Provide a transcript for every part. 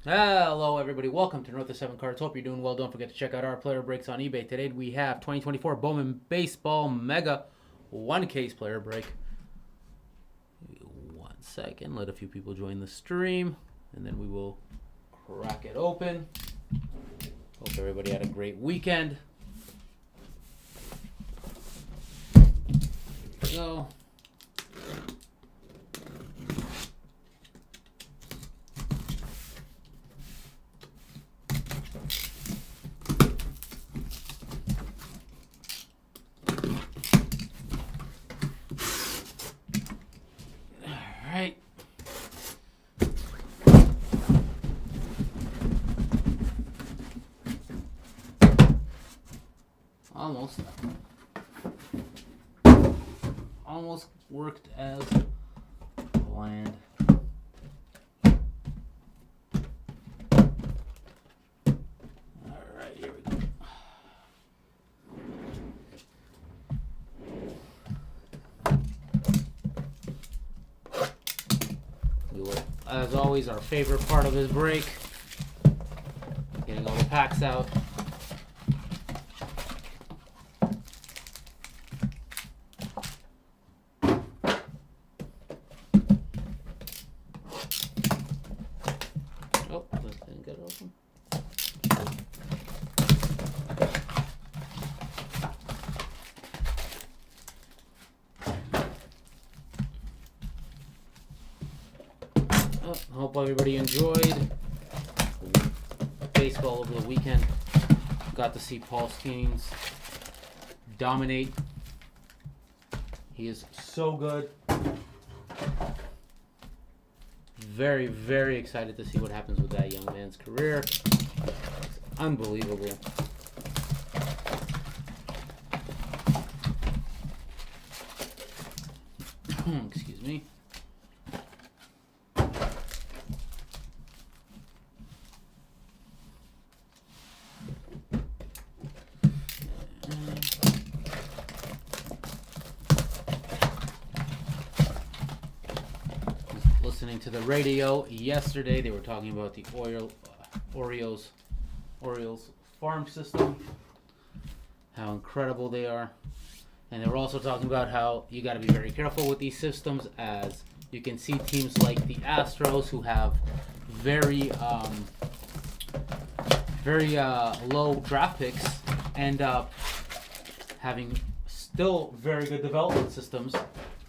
Hello, everybody. Welcome to North of 7 Cards. Hope you're doing well. Don't forget to check out our player breaks on eBay. Today we have 2024 Bowman Baseball Mega 1 case player break. 1 second. Let a few people join the stream, and then we will crack it open. Hope everybody had a great weekend. Here we go. Alright. Almost worked as planned. Alright, here we go. As always, our favorite part of this break, getting all the packs out. Oh, that didn't get open. Hope everybody enjoyed baseball over the weekend. Got to see Paul Skeens dominate. He is so good. Very, very excited to see what happens with that young man's career. It's unbelievable. Excuse me. Listening to the radio yesterday, they were talking about the Orioles farm system, how incredible they are, and they were also talking about how you got to be very careful with these systems, as you can see teams like the Astros, who have very low draft picks, end up having still very good development systems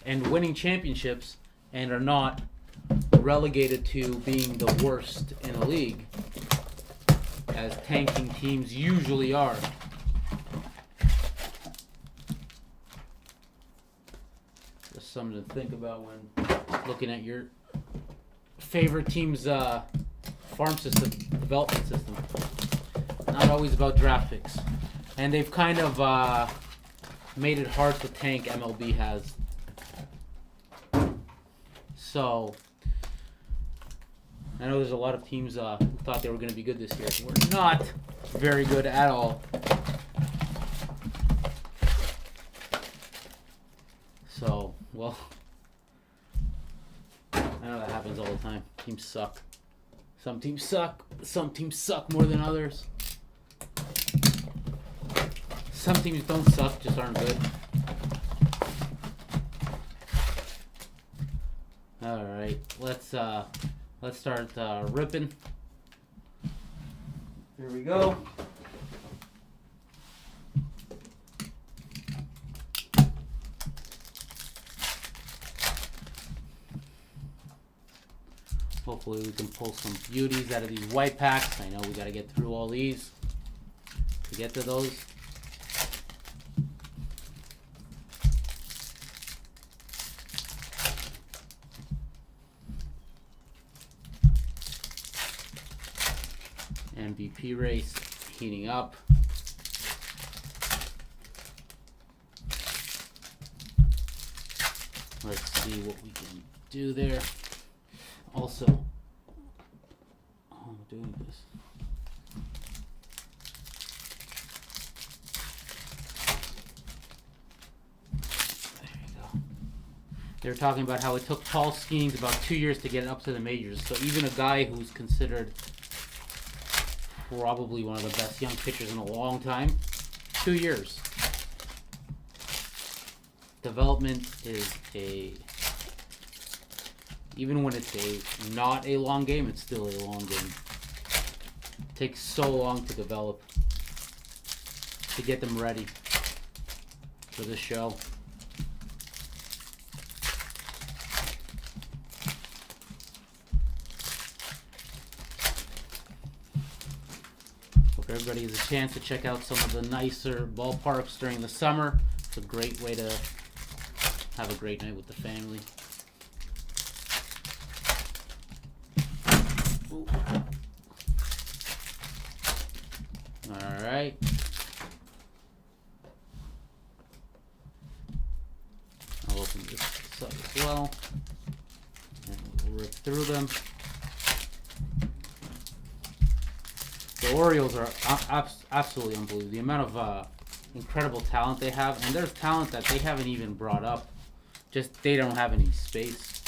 and winning championships, and are not relegated to being the worst in the league, as tanking teams usually are. Just something to think about when looking at your favorite team's farm system, development system. Not always about draft picks. And they've kind of made it hard to tank, MLB has. So I know there's a lot of teams who thought they were going to be good this year. We're not very good at all. So, well, I know that happens all the time. Teams suck. Some teams suck. Some teams suck more than others. Some teams don't suck, just aren't good. All right, let's start ripping. Here we go. Hopefully we can pull some beauties out of these white packs. I know we got to get through all these to get to those. MVP race heating up. Let's see what we can do there. Also, I'm doing this. There you go. They were talking about how it took Paul Skeens about 2 years to get up to the majors. So even a guy who's considered probably one of the best young pitchers in a long time. 2 years. Development is even when it's not a long game, it's still a long game. It takes so long to develop, to get them ready for the show. Hope everybody has a chance to check out some of the nicer ballparks during the summer. It's a great way to have a great night with the family. Ooh. All right. I'll open this up as well, and we'll rip through them. The Orioles are absolutely unbelievable. The amount of incredible talent they have, and there's talent that they haven't even brought up. Just they don't have any space.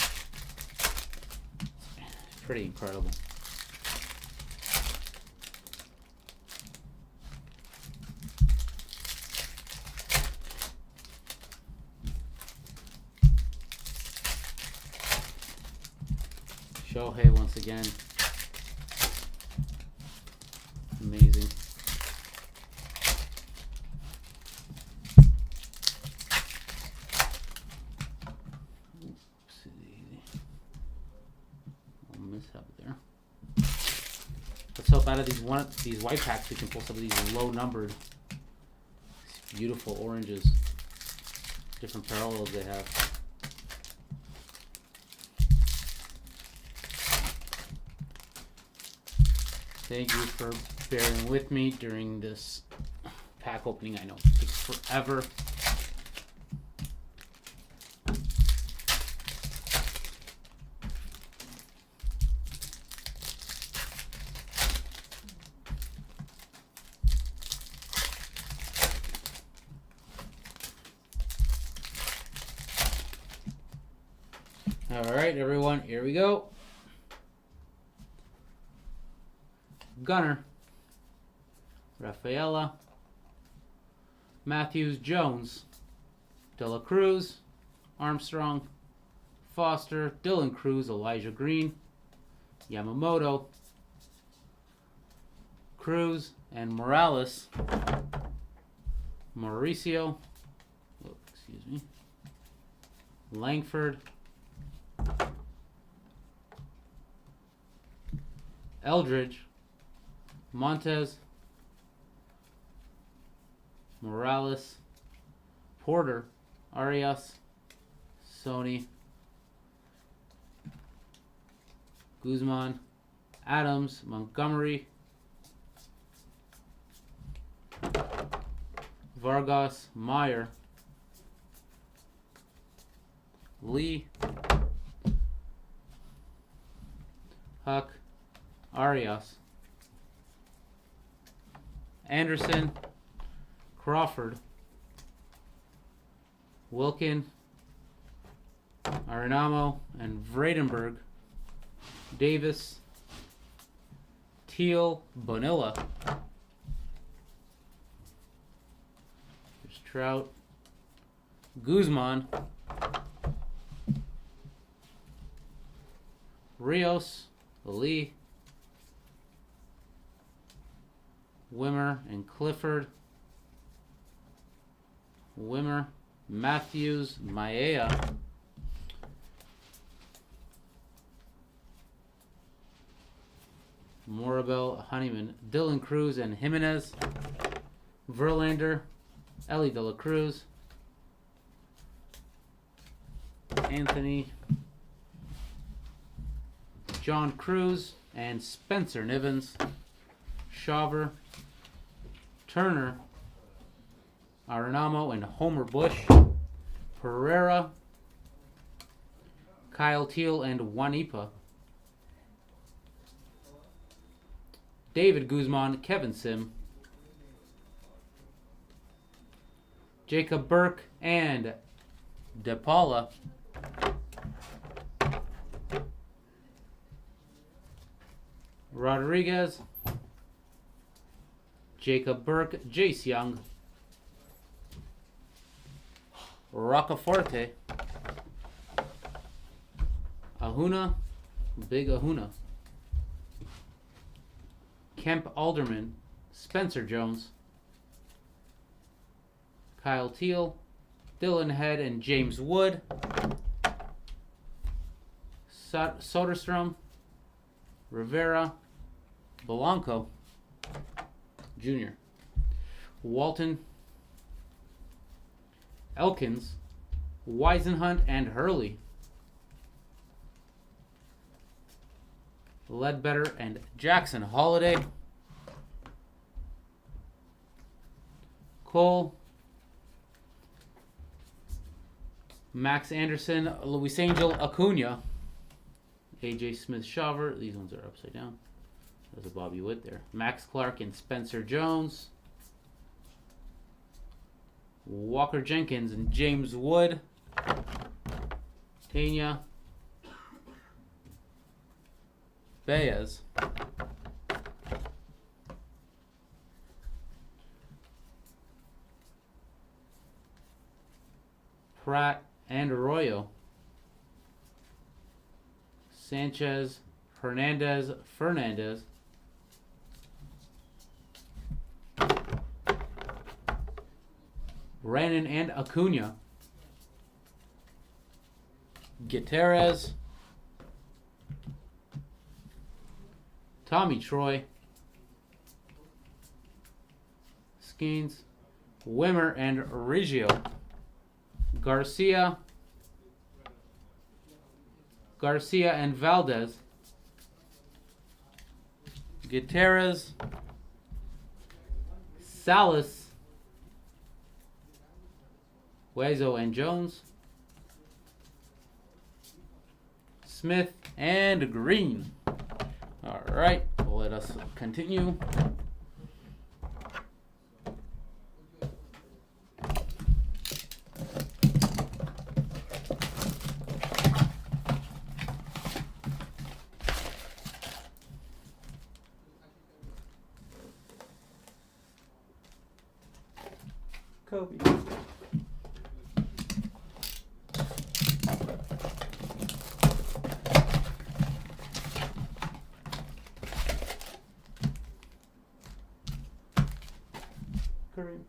It's pretty incredible. Shohei once again. Amazing. Mishap there. Let's hope out of these white packs we can pull some of these low numbered, beautiful oranges. Different parallels they have. Thank you for bearing with me during this pack opening. I know it takes forever. All right, everyone, here we go. Gunner, Rafaela, Matthews, Jones, De La Cruz, Armstrong, Foster, Dylan Cruz, Elijah Green, Yamamoto, Cruz, and Morales, Mauricio, Langford, Eldridge, Montez, Morales, Porter, Arias, Sony, Guzman, Adams, Montgomery, Vargas, Meyer, Lee, Huck, Arias, Anderson, Crawford, Wilkin, Arenamo, and Vredenberg, Davis, Teal, Bonilla, there's Trout, Guzman, Rios, Lee, Wimmer and Clifford, Wimmer, Matthews, Maea, Morabel, Honeyman, Dylan Cruz and Jimenez, Verlander, Ellie De La Cruz, Anthony, John Cruz, and Spencer Nivens, Shawver, Turner, Arenamo, and Homer Bush, Pereira, Kyle Teal, and Juanipa, David Guzman, Kevin Sim, Jacob Burke, and DePaula, Rodriguez, Jacob Burke, Jace Young, Roccaforte, Ahuna, Big Ahuna, Kemp Alderman, Spencer Jones, Kyle Teal, Dylan Head, and James Wood, Soderstrom, Rivera, Belanco Jr., Walton, Elkins, Weisenhunt, and Hurley, Ledbetter, and Jackson Holiday, Cole, Max Anderson, Luis Angel, Acuna, AJ Smith-Shawver. These ones are upside down. There's a Bobby Witt there. Max Clark and Spencer Jones, Walker Jenkins and James Wood, Tanya, Baez, Pratt and Arroyo, Sanchez, Hernandez, Fernandez, Rannon and Acuna, Gutierrez, Tommy Troy, Skeens, Wimmer and Riggio, Garcia and Valdez, Gutierrez, Salas, Huezo and Jones, Smith and Green. All right, let us continue. Kobe. Kareem.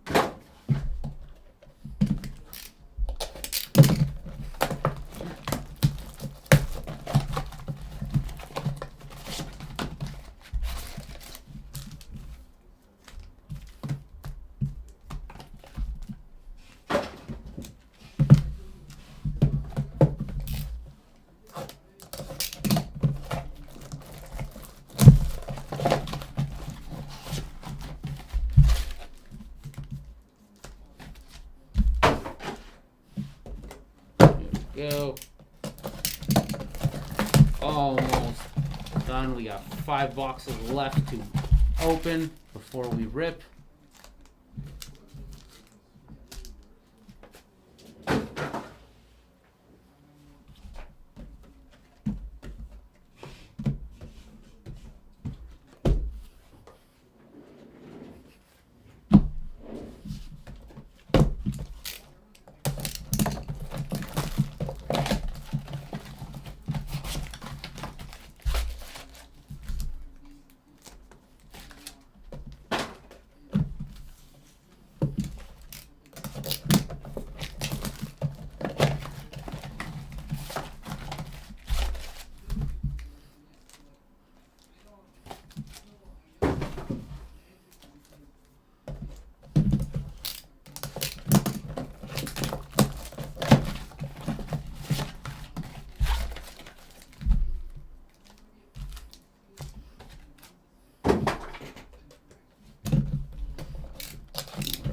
Go. Almost done. We got 5 boxes left to open before we rip.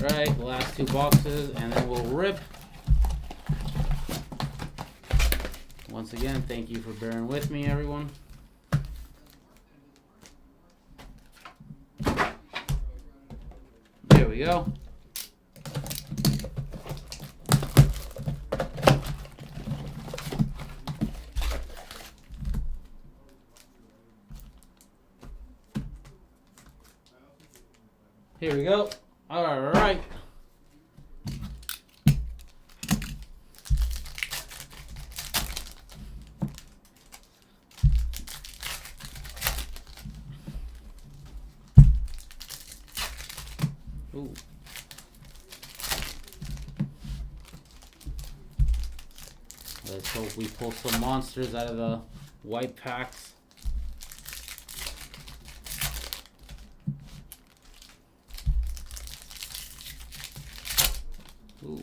Alright, the last 2 boxes, and then we'll rip. Once again, thank you for bearing with me, everyone. There we go. Here we go. All right. Ooh. Let's hope we pull some monsters out of the white packs. Ooh.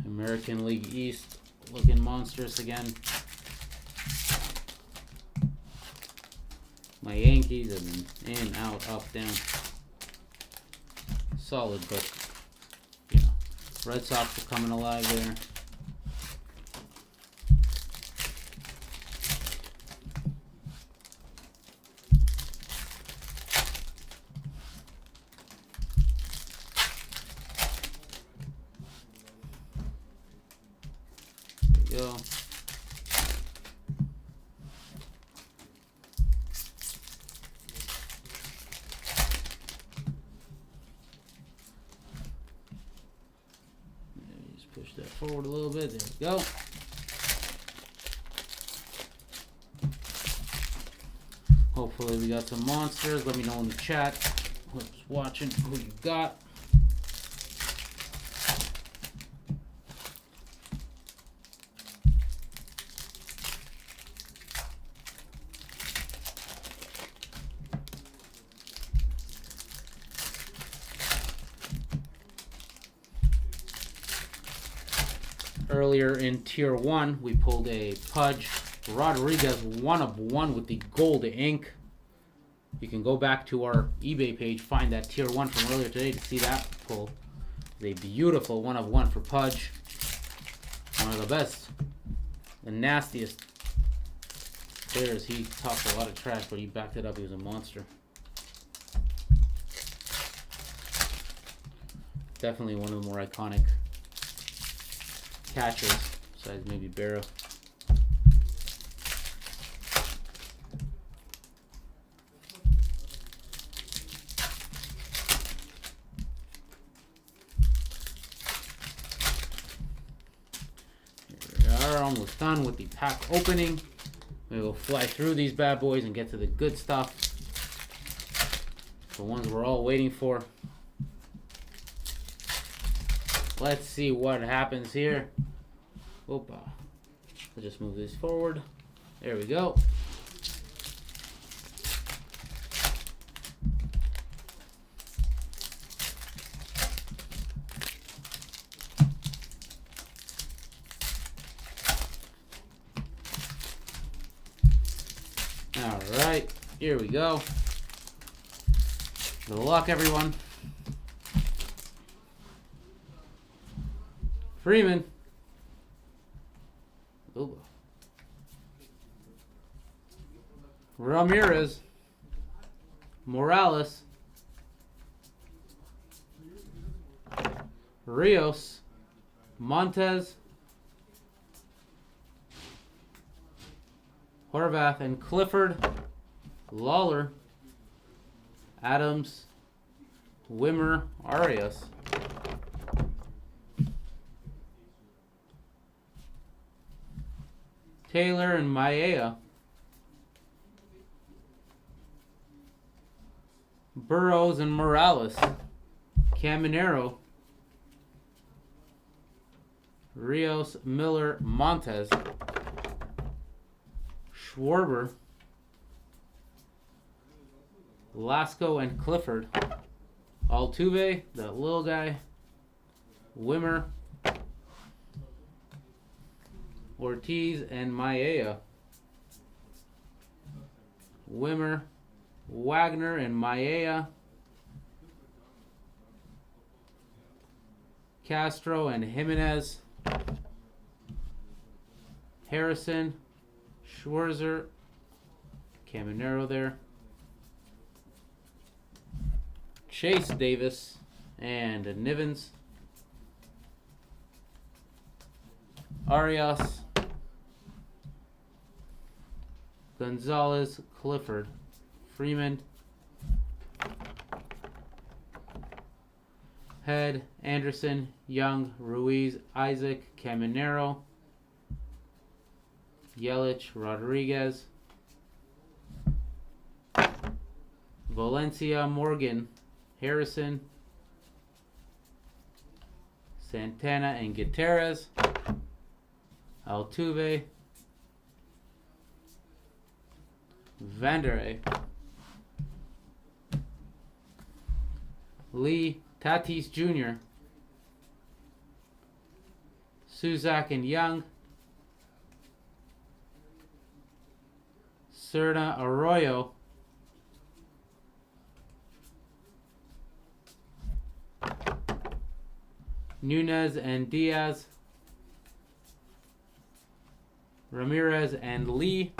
American League East looking monstrous again. My Yankees have been in, out, up, down. Solid, but you know, Red Sox are coming alive there. There we go. Push that forward a little bit. There we go. Hopefully we got some monsters. Let me know in the chat who's watching, who you got. Earlier in Tier 1, we pulled a Pudge Rodriguez 1/1 with the gold ink. You can go back to our eBay page, find that Tier 1 from earlier today to see that pull. A beautiful 1/1 for Pudge. One of the best, the nastiest players. He talked a lot of trash, but he backed it up. He was a monster. Definitely one of the more iconic catchers, besides maybe Barrow. Here we are, almost done with the pack opening. We will fly through these bad boys and get to the good stuff. The ones we're all waiting for. Let's see what happens here. Opa. Let's just move this forward. There we go. All right, here we go. Good luck, everyone. Freeman. Ooh. Ramirez. Morales. Rios. Montez. Horvath and Clifford. Lawler. Adams. Wimmer. Arias. Taylor and Maea. Burrows and Morales. Caminero. Rios, Miller, Montez. Schwarber. Lasco and Clifford. Altuve, that little guy. Wimmer. Ortiz and Maea. Wimmer, Wagner and Maea. Castro and Jimenez. Harrison, Schwarzer, Caminero there. Chase Davis and Nivens. Arias. Gonzalez, Clifford, Freeman. Head, Anderson, Young, Ruiz, Isaac, Caminero, Yelich, Rodriguez, Valencia, Morgan, Harrison, Santana and Gutierrez, Altuve, Vanderay, Lee, Tatis Jr., Suzak and Young, Serna Arroyo, Nunez and Diaz, Ramirez and Lee.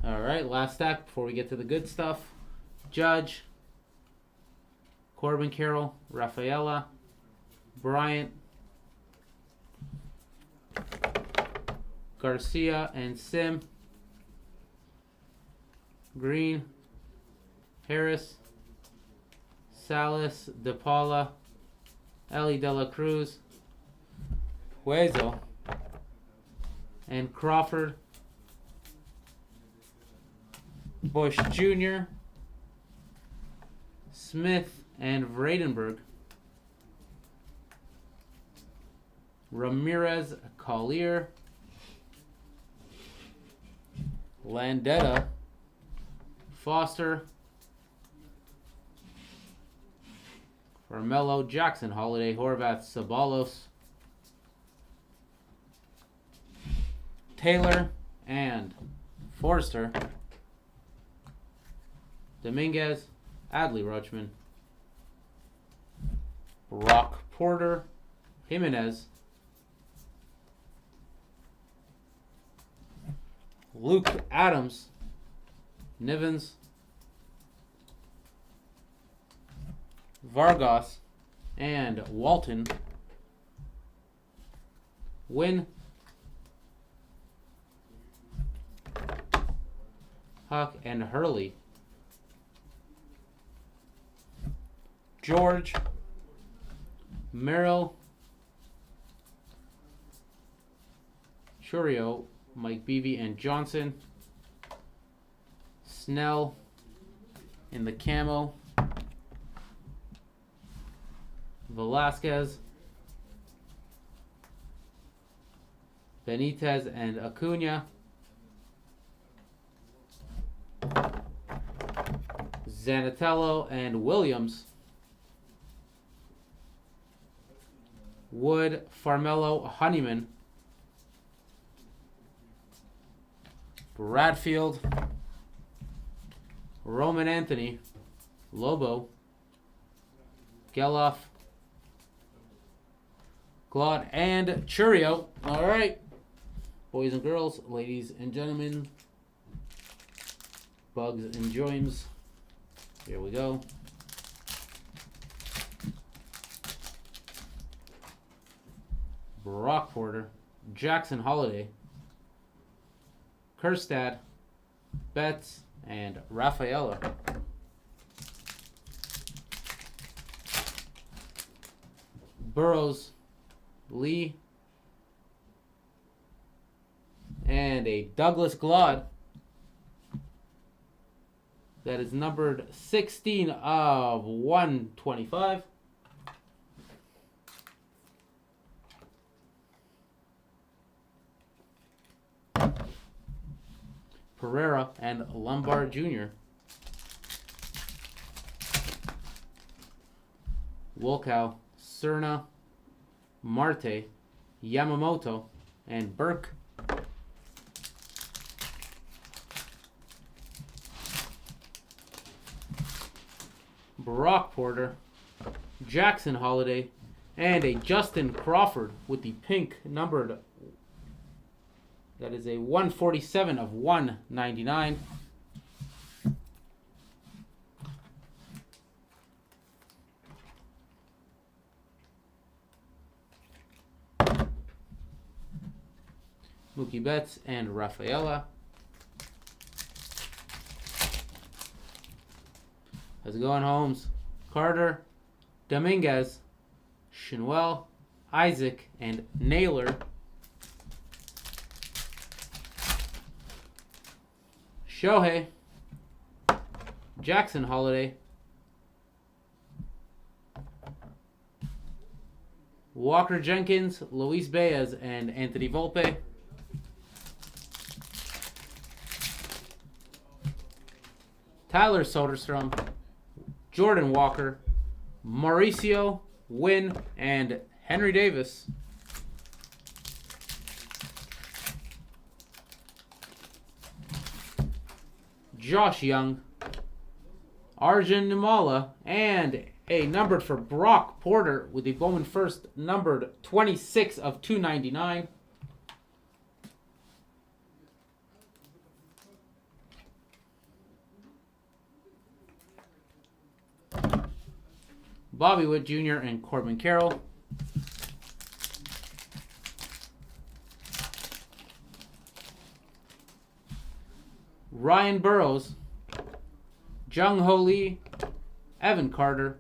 All right, last stack before we get to the good stuff. Judge, Corbin Carroll, Rafaela, Bryant, Garcia and Sim, Green, Harris, Salas, DePaula, Ellie De La Cruz, Huezo, and Crawford, Bush Jr., Smith and Vradenberg, Ramirez, Collier, Landetta, Foster, Carmelo, Jackson, Holiday, Horvath, Sabalos, Taylor, and Forster, Dominguez, Adley Rutschman, Brock Porter, Jimenez, Luke Adams, Nivens, Vargas, and Walton, Wynn, Huck, and Hurley, George, Merrill, Churio, Mike Beebe, and Johnson, Snell in the camo, Velasquez, Benitez and Acuna, Zanatello and Williams, Wood, Farmelo, Honeyman, Bradfield, Roman Anthony, Lobo, Geloff, Claude, and Churio. All right, boys and girls, ladies and gentlemen, bugs and joins. Here we go. Brock Porter, Jackson Holiday, Kerstad, Betts, and Rafaela. Burrows, Lee, and a Douglas Glod that is numbered 16 of 125. Pereira and Lombard Jr. Wolkow, Cerna, Marte, Yamamoto, and Burke. Brock Porter, Jackson Holiday, and a Justin Crawford with the pink numbered. That is a 147 of 199. Mookie Betts and Rafaela. How's it going, Holmes? Carter, Dominguez, Shinwell, Isaac, and Naylor. Shohei, Jackson Holiday, Walker Jenkins, Luis Baez, and Anthony Volpe. Tyler Soderstrom, Jordan Walker, Mauricio, Wynn, and Henry Davis. Josh Young, Arjun Nimala, and a numbered for Brock Porter with the Bowman first, numbered 26 of 299. Bobby Witt Jr. and Corbin Carroll. Ryan Burrows, Jung Ho Lee, Evan Carter,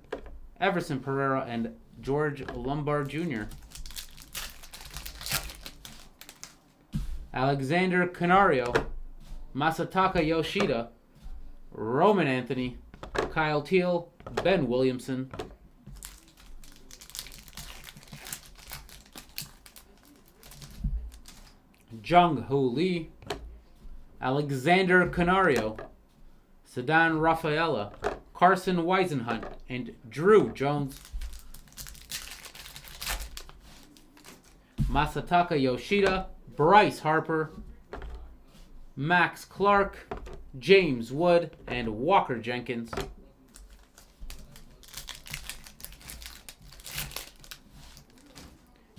Everson Pereira, and George Lombard Jr. Alexander Canario, Masataka Yoshida, Roman Anthony, Kyle Teal, Ben Williamson. Jung Ho Lee, Alexander Canario, Sedan Rafaela, Carson Weisenhunt, and Drew Jones. Masataka Yoshida, Bryce Harper, Max Clark, James Wood, and Walker Jenkins.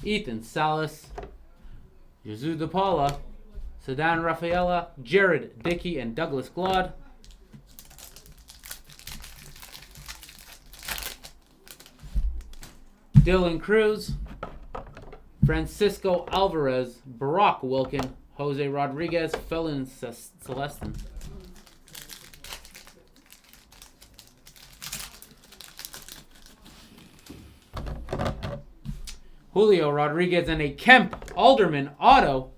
Ethan Salas, Jesus DePaula, Sedan Rafaela, Jared Dickey, and Douglas Glaude. Dylan Cruz, Francisco Alvarez, Barack Wilkin, Jose Rodriguez, Felon Celestin. Julio Rodriguez and a Kemp Alderman auto.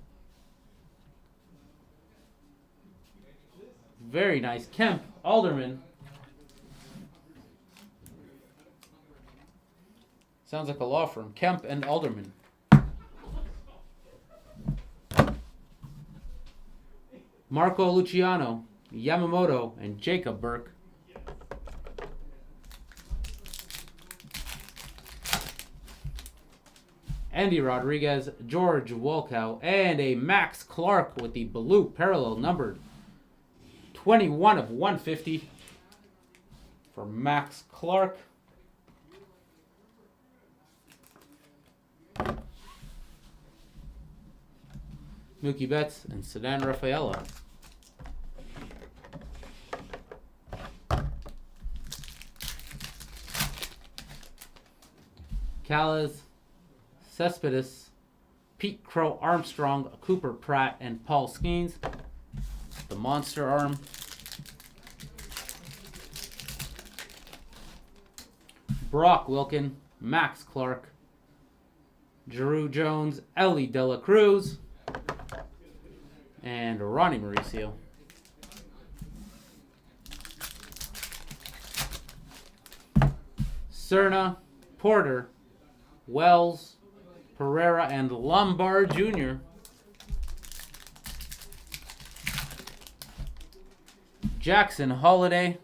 Very nice. Kemp Alderman. Sounds like a law firm. Kemp and Alderman. Marco Luciano, Yamamoto, and Jacob Burke. Andy Rodriguez, George Wolkow, and a Max Clark with the blue parallel numbered 21 of 150 for Max Clark. Mookie Betts and Sedan Rafaela. Callas, Cespedes, Pete Crow Armstrong, Cooper Pratt, and Paul Skeens. The Monster Arm. Brock Wilkin, Max Clark, Drew Jones, Ellie De La Cruz, and Ronnie Mauricio. Cerna, Porter, Wells, Pereira, and Lombard Jr. Jackson Holiday,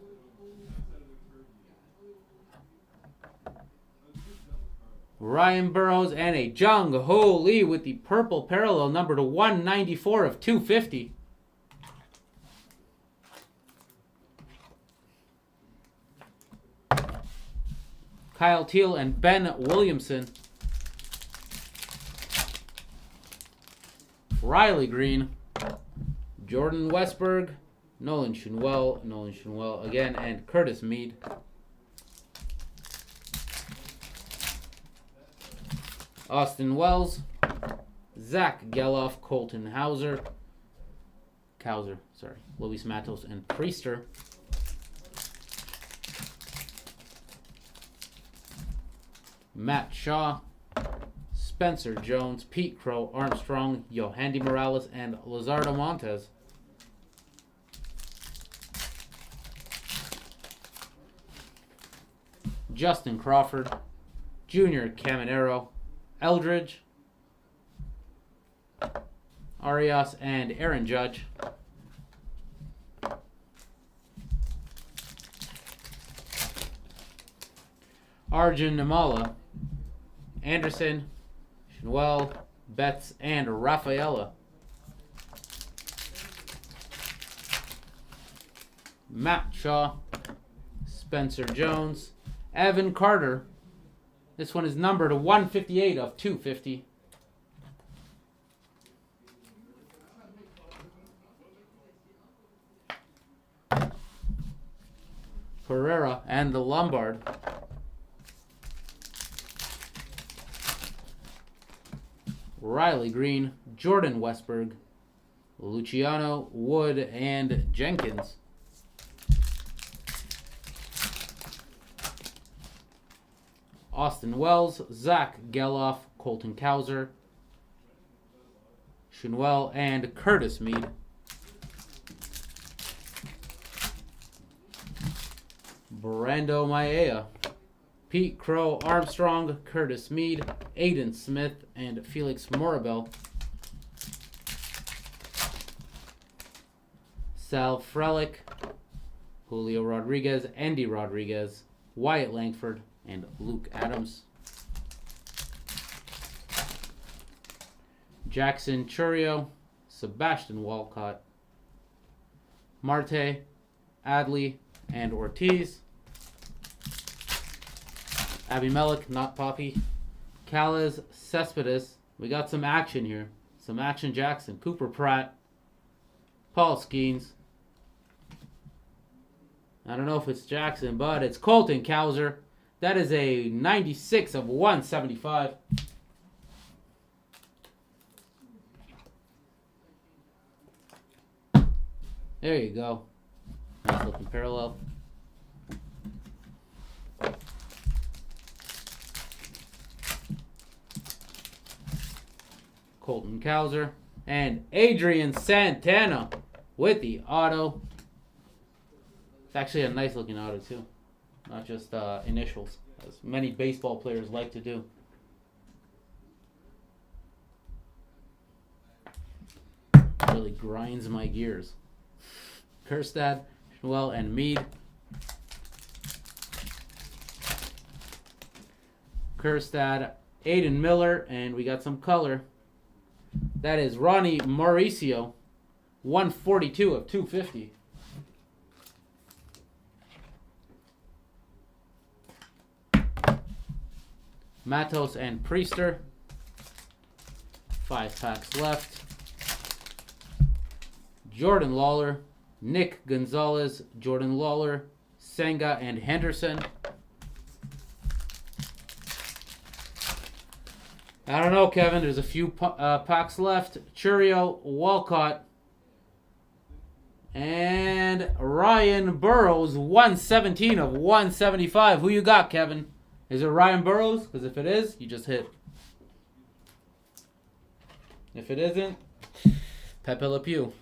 Ryan Burrows, and a Jung Ho Lee with the purple parallel number to 194 of 250. Kyle Teal and Ben Williamson. Riley Green, Jordan Westberg, Nolan Shinwell again, and Curtis Mead. Austin Wells, Zach Geloff, Colton Cowser, Luis Matos and Priester. Matt Shaw, Spencer Jones, Pete Crow, Armstrong, Yohandy Morales, and Luzardo Montes. Justin Crawford, Junior Caminero, Eldridge, Arias, and Aaron Judge. Arjun Namala, Anderson, Shnuel, Betts, and Rafaela. Matt Shaw, Spencer Jones, Evan Carter. This one is numbered to 158 of 250. Pereira and the Lombard. Riley Green, Jordan Westberg, Luciano, Wood, and Jenkins. Austin Wells, Zach Geloff, Colton Cowser, Shnuel, and Curtis Mead. Brando Maea, Pete Crow, Armstrong, Curtis Mead, Aiden Smith, and Felix Morabel. Sal Frelick, Julio Rodriguez, Andy Rodriguez, Wyatt Langford, and Luke Adams. Jackson Churio, Sebastian Walcott, Marte, Adley, and Ortiz. Abimelech, not Poppy. Callas, Cespedes. We got some action here. Some action Jackson. Cooper Pratt. Paul Skeens. I don't know if it's Jackson, but it's Colton Cowser. That is a 96 of 175. There you go. Nice looking parallel. Colton Cowser and Adrian Santana with the auto. It's actually a nice looking auto too, not just initials, as many baseball players like to do. Really grinds my gears. Kerstad, Schnuel, and Mead. Kerstad, Aiden Miller, and we got some color. That is Ronnie Mauricio, 142 of 250. Matos and Priester. 5 packs left. Jordan Lawler, Nick Gonzalez, Jordan Lawler, Senga, and Henderson. I don't know, Kevin. There's a few packs left. Churio, Walcott, and Ryan Burrows, 117 of 175. Who you got, Kevin? Is it Ryan Burrows? Because if it is, you just hit. If it isn't, Pepe Le Pew.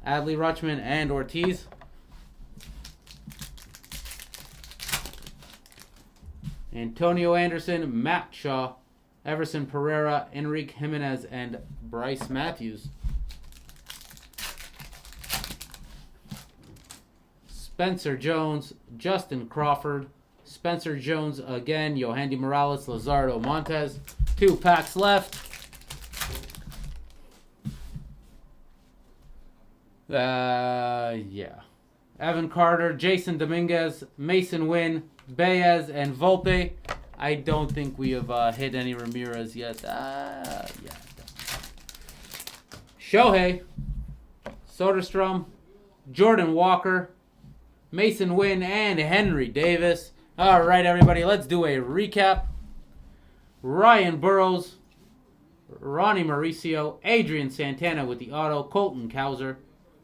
Adley Rutschman and Ortiz. Antonio Anderson, Matt Shaw, Everson Pereira, Enrique Jimenez, and Bryce Matthews. Spencer Jones, Justin Crawford, Spencer Jones again, Yohandy Morales, Luzardo Montes. 2 packs left. Yeah. Evan Carter, Jason Dominguez, Mason Wynn, Baez, and Volpe. I don't think we have hit any Ramirez yet. Yeah. Shohei, Soderstrom, Jordan Walker, Mason Wynn, and Henry Davis. All right, everybody, let's do a recap. Ryan Burrows, Ronnie Mauricio, Adrian Santana with the auto, Colton Cowser,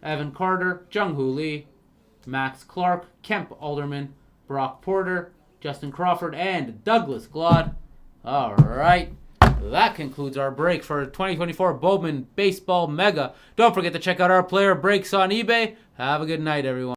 Evan Carter, Jung-Hoo Lee, Max Clark, Kemp Alderman, Brock Porter, Justin Crawford, and Douglas Glod. All right. That concludes our break for 2024 Bowman Baseball Mega. Don't forget to check out our player breaks on eBay. Have a good night, everyone.